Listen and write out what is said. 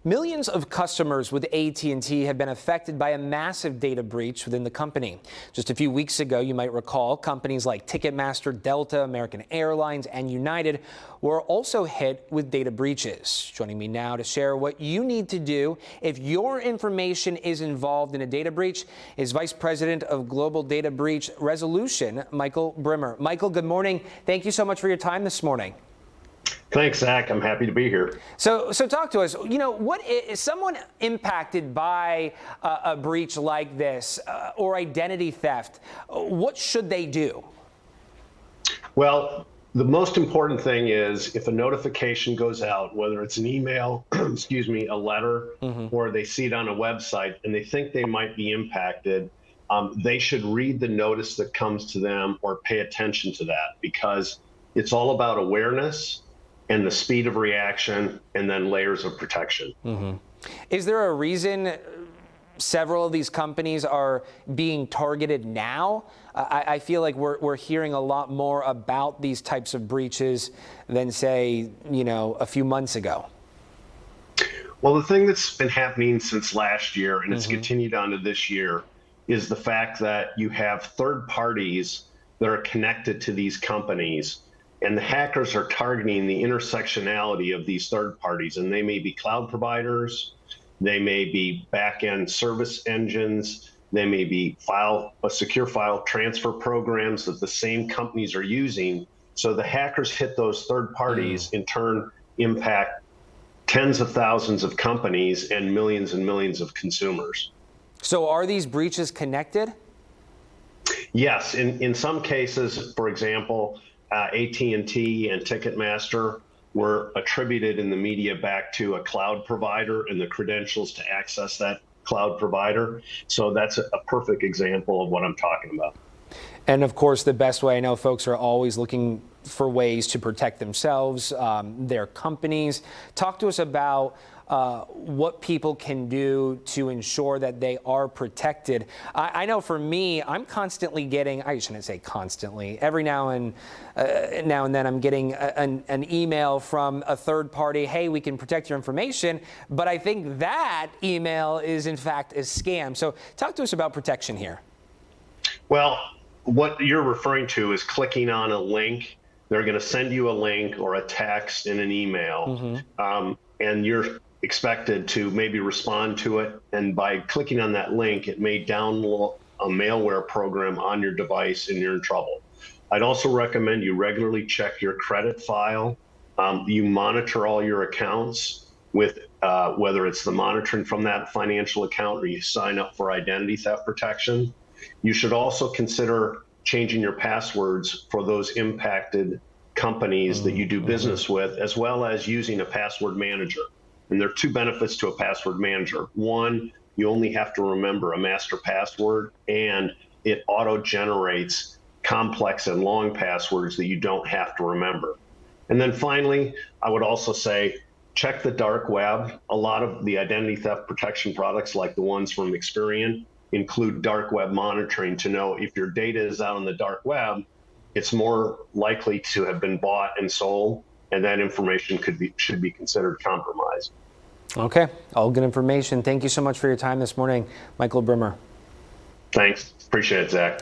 Millions of customers with AT&T have been affected by a massive data breach within the company. Just a few weeks ago, you might recall, companies like Ticketmaster, Delta, American Airlines, and United were also hit with data breaches. Joining me now to share what you need to do if your information is involved in a data breach is Vice President of Global Data Breach Resolution, Michael Bruemmer. Michael, good morning. Thank you so much for your time this morning. Thanks, Zach. I'm happy to be here. So talk to us. You know, what is someone impacted by a breach like this or identity theft? What should they do? Well, the most important thing is if a notification goes out, whether it's an email, excuse me, a letter, or they see it on a website and they think they might be impacted, they should read the notice that comes to them or pay attention to that, because it's all about awareness and the speed of reaction, and then layers of protection. Is there a reason several of these companies are being targeted now? I feel like we're hearing a lot more about these types of breaches than, say, a few months ago. Well, the thing that's been happening since last year, and it's continued on to this year, is the fact that you have third parties that are connected to these companies. And the hackers are targeting the intersectionality of these third parties, and they may be cloud providers, they may be back-end service engines, they may be secure file transfer programs that the same companies are using. So the hackers hit those third parties, in turn impact tens of thousands of companies and millions of consumers. So are these breaches connected? Yes, in some cases, for example, AT&T and Ticketmaster were attributed in the media back to a cloud provider and the credentials to access that cloud provider. So that's a perfect example of what I'm talking about. And of course, the best way, I know folks are always looking for ways to protect themselves, their companies. Talk to us about what people can do to ensure that they are protected. I know for me, I'm constantly getting, I shouldn't say constantly, every now and then I'm getting an email from a third party, hey, we can protect your information, but I think that email is in fact a scam. So talk to us about protection here. Well, what you're referring to is clicking on a link. They're going to send you a link or a text in an email, and you're expected to maybe respond to it. And by clicking on that link, it may download a malware program on your device and you're in trouble. I'd also recommend you regularly check your credit file. You monitor all your accounts with whether it's the monitoring from that financial account or you sign up for identity theft protection. You should also consider changing your passwords for those impacted companies that you do business with, as well as using a password manager. And there are two benefits to a password manager. One, you only have to remember a master password, and it auto-generates complex and long passwords that you don't have to remember. And then finally, I would also say, check the dark web. A lot of the identity theft protection products, like the ones from Experian, include dark web monitoring to know if your data is out on the dark web, it's more likely to have been bought and sold, and that information should be considered compromised. Okay, all good information. Thank you so much for your time this morning, Michael Bruemmer. Thanks. Appreciate it, Zach.